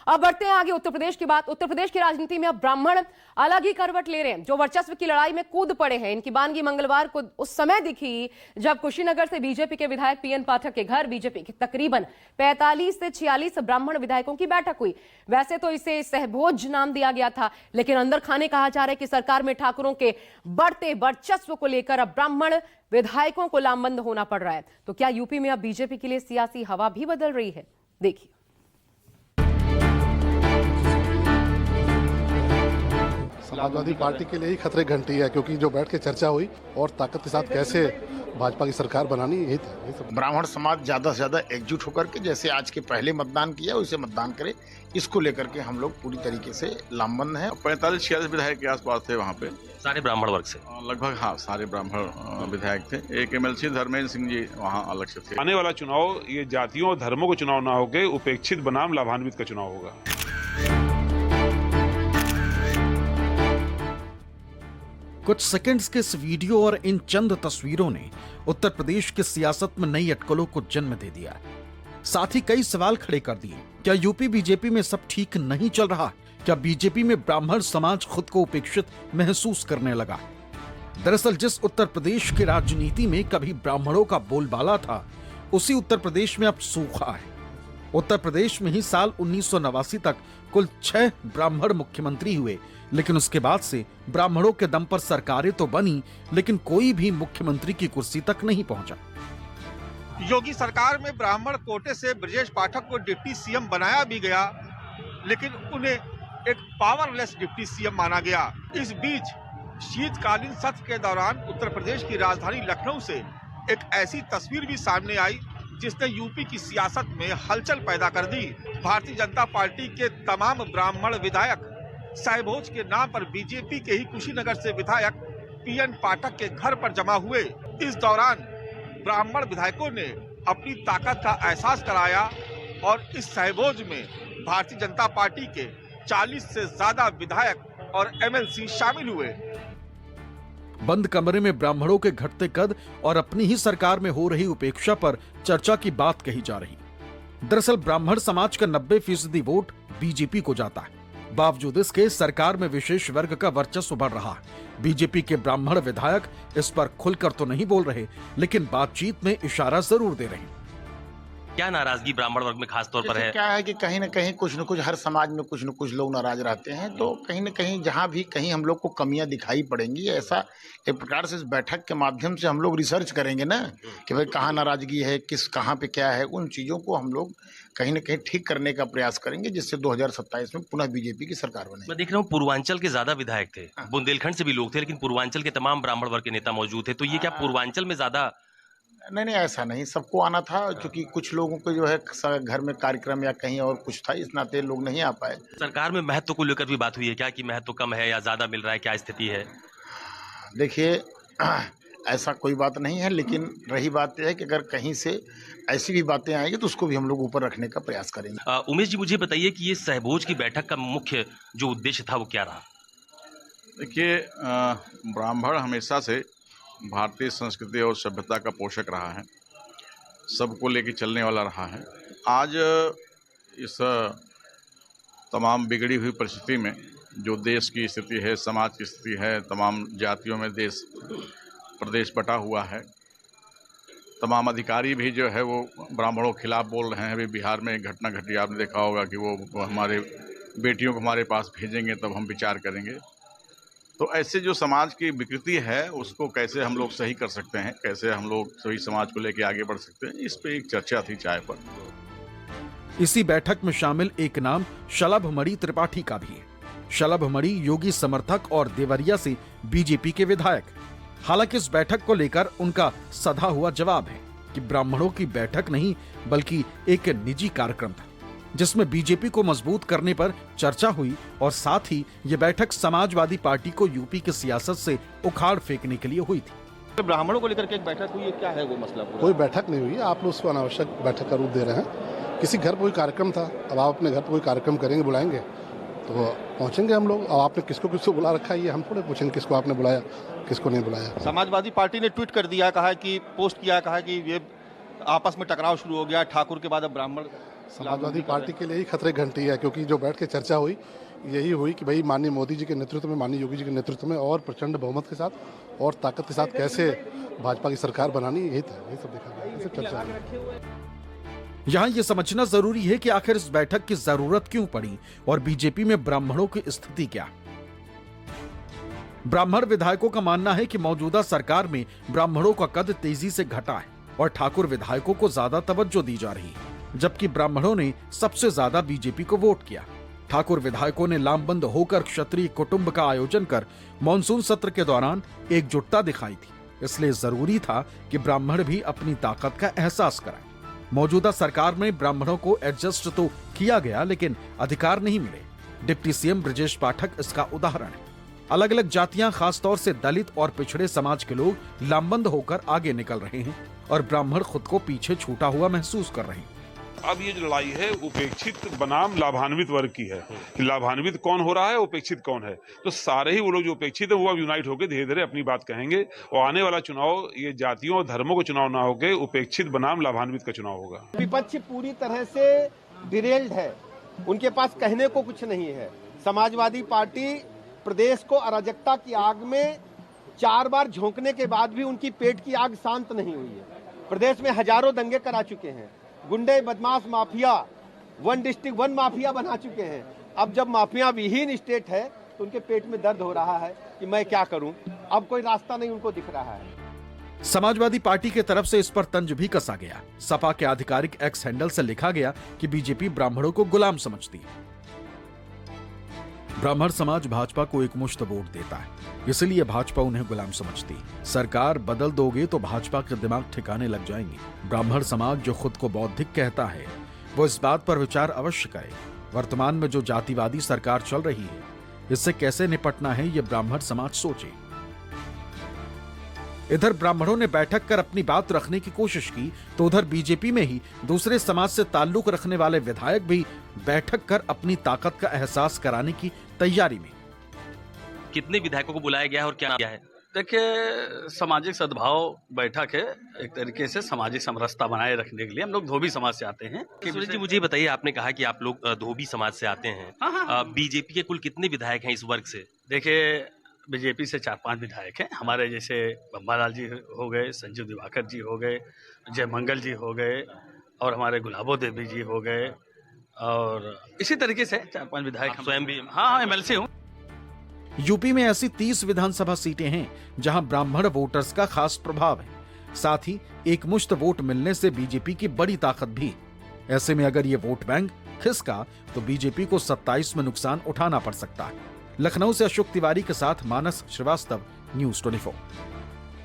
अब बढ़ते हैं आगे उत्तर प्रदेश की बात। उत्तर प्रदेश की राजनीति में अब ब्राह्मण अलग ही करवट ले रहे हैं, जो वर्चस्व की लड़ाई में कूद पड़े हैं। इनकी बानगी मंगलवार को उस समय दिखी जब कुशीनगर से बीजेपी के विधायक पीएन पाठक के घर बीजेपी के तकरीबन 45 से 46 ब्राह्मण विधायकों की बैठक हुई। वैसे तो इसे सहभोज नाम दिया गया था, लेकिन अंदर खाने कहा जा रहा है कि सरकार में ठाकुरों के बढ़ते वर्चस्व को लेकर अब ब्राह्मण विधायकों को लामबंद होना पड़ रहा है। तो क्या यूपी में अब बीजेपी के लिए सियासी हवा भी बदल रही है? देखिए। समाजवादी पार्टी के लिए ही खतरे घंटी है, क्योंकि जो बैठ के चर्चा हुई और ताकत के साथ कैसे भाजपा की सरकार बनानी, यही था। ब्राह्मण समाज ज्यादा से ज्यादा एकजुट होकर के जैसे आज के पहले मतदान किया वैसे मतदान करे, इसको लेकर के हम लोग पूरी तरीके से लामबंद हैं। 45-46 विधायक के आसपास थे वहाँ पे, सारे ब्राह्मण वर्ग से लगभग। हाँ, सारे ब्राह्मण विधायक थे। एक MLC धर्मेंद्र सिंह जी वहाँ अलग से थे। आने वाला चुनाव ये जातियों और धर्मों का चुनाव ना होकर उपेक्षित बनाम लाभान्वित का चुनाव होगा। कुछ सेकंड्स के इस वीडियो और इन चंद तस्वीरों ने उत्तर प्रदेश की सियासत में नई अटकलों को जन्म दे दिया, साथ ही कई सवाल खड़े कर दिए। क्या यूपी बीजेपी में सब ठीक नहीं चल रहा? क्या बीजेपी में ब्राह्मण समाज खुद को उपेक्षित महसूस करने लगा? दरअसल जिस उत्तर प्रदेश की राजनीति में कभी ब्राह्मणों का बोलबाला था, उसी उत्तर प्रदेश में अब सूखा है। उत्तर प्रदेश में ही साल 1989 तक कुल 6 ब्राह्मण मुख्यमंत्री हुए, लेकिन उसके बाद से ब्राह्मणों के दम पर सरकारें तो बनी, लेकिन कोई भी मुख्यमंत्री की कुर्सी तक नहीं पहुंचा। योगी सरकार में ब्राह्मण कोटे से ब्रजेश पाठक को डिप्टी सीएम बनाया भी गया, लेकिन उन्हें एक पावरलेस डिप्टी सीएम माना गया। इस बीच शीतकालीन सत्र के दौरान उत्तर प्रदेश की राजधानी लखनऊ से एक ऐसी तस्वीर भी सामने आई जिसने यूपी की सियासत में हलचल पैदा कर दी। भारतीय जनता पार्टी के तमाम ब्राह्मण विधायक सहभोज के नाम पर बीजेपी के ही कुशीनगर से विधायक पीएन पाठक के घर पर जमा हुए। इस दौरान ब्राह्मण विधायकों ने अपनी ताकत का एहसास कराया और इस सहभोज में भारतीय जनता पार्टी के 40 से ज्यादा विधायक और MLC शामिल हुए। बंद कमरे में ब्राह्मणों के घटते कद और अपनी ही सरकार में हो रही उपेक्षा पर चर्चा की बात कही जा रही। दरअसल ब्राह्मण समाज का 90% वोट बीजेपी को जाता है। बावजूद इसके सरकार में विशेष वर्ग का वर्चस्व बढ़ रहा है। बीजेपी के ब्राह्मण विधायक इस पर खुलकर तो नहीं बोल रहे, लेकिन बातचीत में इशारा जरूर दे रहे हैं। क्या नाराजगी ब्राह्मण वर्ग में खास तौर पर है? क्या है कि कहीं न कहीं कुछ न कुछ हर समाज में कुछ न कुछ लोग नाराज रहते हैं, तो कहीं न कहीं जहां भी कहीं हम लोग को कमियां दिखाई पड़ेंगी, ऐसा एक प्रकार से इस बैठक के माध्यम से हम लोग रिसर्च करेंगे ना कि भाई कहाँ नाराजगी है, कहाँ पे क्या है, उन चीज़ों को हम लोग कहीं न कहीं ठीक करने का प्रयास करेंगे, जिससे 2027 में पुनः बीजेपी की सरकार बने। मैं देख रहा हूँ पूर्वांचल के ज्यादा विधायक थे, बुंदेलखंड से भी लोग थे, लेकिन पूर्वांचल के तमाम ब्राह्मण वर्ग के नेता मौजूद थे। तो ये क्या पूर्वांचल में ज्यादा? नहीं, ऐसा नहीं, सबको आना था, क्योंकि कुछ लोगों को जो है घर में कार्यक्रम या कहीं और कुछ था, इस नाते लोग नहीं आ पाए। सरकार में महत्व को लेकर भी बात हुई है क्या, कि महत्व कम है या ज्यादा मिल रहा है, क्या स्थिति है? देखिए, ऐसा कोई बात नहीं है, लेकिन रही बात यह है कि अगर कहीं से ऐसी भी बातें आएंगी तो उसको भी हम लोग ऊपर रखने का प्रयास करेंगे। उमेश जी, मुझे बताइए कि ये सहभोज की बैठक का मुख्य जो उद्देश्य था वो क्या रहा? देखिए, ब्राह्मण हमेशा से भारतीय संस्कृति और सभ्यता का पोषक रहा है, सबको लेके चलने वाला रहा है। आज इस तमाम बिगड़ी हुई परिस्थिति में जो देश की स्थिति है, समाज की स्थिति है, तमाम जातियों में देश प्रदेश बटा हुआ है, तमाम अधिकारी भी जो है वो ब्राह्मणों के खिलाफ बोल रहे हैं। अभी बिहार में एक घटना घटी, आपने देखा होगा कि वो हमारे बेटियों को हमारे पास भेजेंगे तब हम विचार करेंगे। तो ऐसे जो समाज की विकृति है उसको कैसे हम लोग सही कर सकते हैं, कैसे हम लोग सही समाज को लेके आगे बढ़ सकते हैं, इस पे एक चर्चा थी चाय पर। इसी बैठक में शामिल एक नाम शलभमणि त्रिपाठी का भी है। शलभमणि योगी समर्थक और देवरिया से बीजेपी के विधायक। हालांकि इस बैठक को लेकर उनका सधा हुआ जवाब है कि ब्राह्मणों की बैठक नहीं बल्कि एक निजी कार्यक्रम था, जिसमें बीजेपी को मजबूत करने पर चर्चा हुई और साथ ही ये बैठक समाजवादी पार्टी को यूपी की सियासत से उखाड़ फेंकने के लिए हुई थी। ब्राह्मणों को लेकर के एक बैठक हुई है, क्या है वो मसला? कोई बैठक नहीं हुई है, आप लोग उसको अनावश्यक बैठक का रूप दे रहे हैं। किसी घर पर कोई कार्यक्रम था, अब आप अपने घर पर कोई कार्यक्रम करेंगे, बुलाएंगे तो पहुंचेंगे हम लोग। अब आपने किसको किसको बुला रखा है, ये हम थोड़े पूछेंगे किसको आपने बुलाया किसको नहीं बुलाया। समाजवादी पार्टी ने ट्वीट कर दिया, कहा है कि पोस्ट किया, कहा है कि ये आपस में टकराव शुरू हो गया, ठाकुर के बाद अब ब्राह्मण। समाजवादी पार्टी के लिए ही खतरे की घंटी है, क्योंकि जो बैठ के चर्चा हुई यही हुई कि भाई माननीय मोदी जी के नेतृत्व में, माननीय योगी जी के नेतृत्व में और प्रचंड बहुमत के साथ और ताकत के साथ कैसे भाजपा की सरकार बनानी, यही था, यही सब देखा गया, सिर्फ चर्चा है। यहाँ ये समझना जरूरी है कि आखिर इस बैठक की जरूरत क्यों पड़ी और बीजेपी में ब्राह्मणों की स्थिति क्या। ब्राह्मण विधायकों का मानना है कि मौजूदा सरकार में ब्राह्मणों का कद तेजी से घटा है और ठाकुर विधायकों को ज्यादा तवज्जो दी जा रही है, जबकि ब्राह्मणों ने सबसे ज्यादा बीजेपी को वोट किया। ठाकुर विधायकों ने लामबंद होकर क्षत्रिय कुटुंब का आयोजन कर मॉनसून सत्र के दौरान एकजुटता दिखाई थी, इसलिए जरूरी था कि ब्राह्मण भी अपनी ताकत का एहसास कराएं। मौजूदा सरकार में ब्राह्मणों को एडजस्ट तो किया गया, लेकिन अधिकार नहीं मिले। डिप्टी सीएम ब्रजेश पाठक इसका उदाहरण है। अलग अलग जातियां, खासतौर से दलित और पिछड़े समाज के लोग लामबंद होकर आगे निकल रहे हैं और ब्राह्मण खुद को पीछे छूटा हुआ महसूस कर रहे हैं। अब ये जो लड़ाई है उपेक्षित बनाम लाभान्वित वर्ग की है कि लाभान्वित कौन हो रहा है, उपेक्षित कौन है। तो सारे ही वो लोग जो उपेक्षित है वो अब यूनाइट होकर धीरे धीरे अपनी बात कहेंगे और आने वाला चुनाव ये जातियों और धर्मों का चुनाव ना होकर उपेक्षित बनाम लाभान्वित का चुनाव होगा। विपक्ष पूरी तरह से डिरेल्ड है, उनके पास कहने को कुछ नहीं है। समाजवादी पार्टी प्रदेश को अराजकता की आग में 4 बार झोंकने के बाद भी उनकी पेट की आग शांत नहीं हुई है। प्रदेश में हजारों दंगे करा चुके हैं, गुंडे, बदमाश, माफिया, 1 डिस्ट्रिक्ट 1 माफिया बना चुके हैं। अब जब माफिया विहीन स्टेट है तो उनके पेट में दर्द हो रहा है कि मैं क्या करूं, अब कोई रास्ता नहीं उनको दिख रहा है। समाजवादी पार्टी की तरफ से इस पर तंज भी कसा गया। सपा के आधिकारिक एक्स हैंडल से लिखा गया कि बीजेपी ब्राह्मणों को गुलाम समझती है। ब्राह्मण समाज भाजपा को एक मुश्त वोट देता है, इसलिए भाजपा उन्हें गुलाम समझती है। सरकार बदल दोगे तो भाजपा के दिमाग ठिकाने लग जाएंगे। ब्राह्मण समाज जो खुद को बौद्धिक कहता है वो इस बात पर विचार अवश्य करे। वर्तमान में जो जातिवादी सरकार चल रही है, इससे कैसे निपटना है ये ब्राह्मण समाज सोचे। इधर ब्राह्मणों ने बैठक कर अपनी बात रखने की कोशिश की तो उधर बीजेपी में ही दूसरे समाज से ताल्लुक रखने वाले विधायक भी बैठक कर अपनी ताकत का एहसास कराने की तैयारी में। कितने विधायकों को बुलाया गया है और क्या किया है? देखिए, सामाजिक सद्भाव बैठक है, एक तरीके से सामाजिक समरसता बनाए रखने के लिए हम लोग धोबी समाज से आते हैं। सूरज जी, मुझे बताइए, आपने कहा कि आप लोग धोबी समाज से आते हैं। बीजेपी के कुल कितने विधायक हैं इस वर्ग से? देखिए, बीजेपी से 4-5 विधायक हैं हमारे, जैसे बम्बालाल जी हो गए, संजीव दिवाकर जी हो गए, जय मंगल जी हो गए और हमारे गुलाबो देवी जी हो गए, और इसी तरीके से 4-5 विधायक। स्वयं भी? हाँ, एमएलसी हूँ। यूपी में ऐसी 30 विधानसभा सीटें हैं जहां ब्राह्मण वोटर्स का खास प्रभाव है। साथ ही एक मुश्त वोट मिलने से बीजेपी की बड़ी ताकत भी। ऐसे में अगर ये वोट बैंक खिसका तो बीजेपी को 27 में नुकसान उठाना पड़ सकता है। लखनऊ से अशोक तिवारी के साथ मानस श्रीवास्तव, न्यूज़ 24।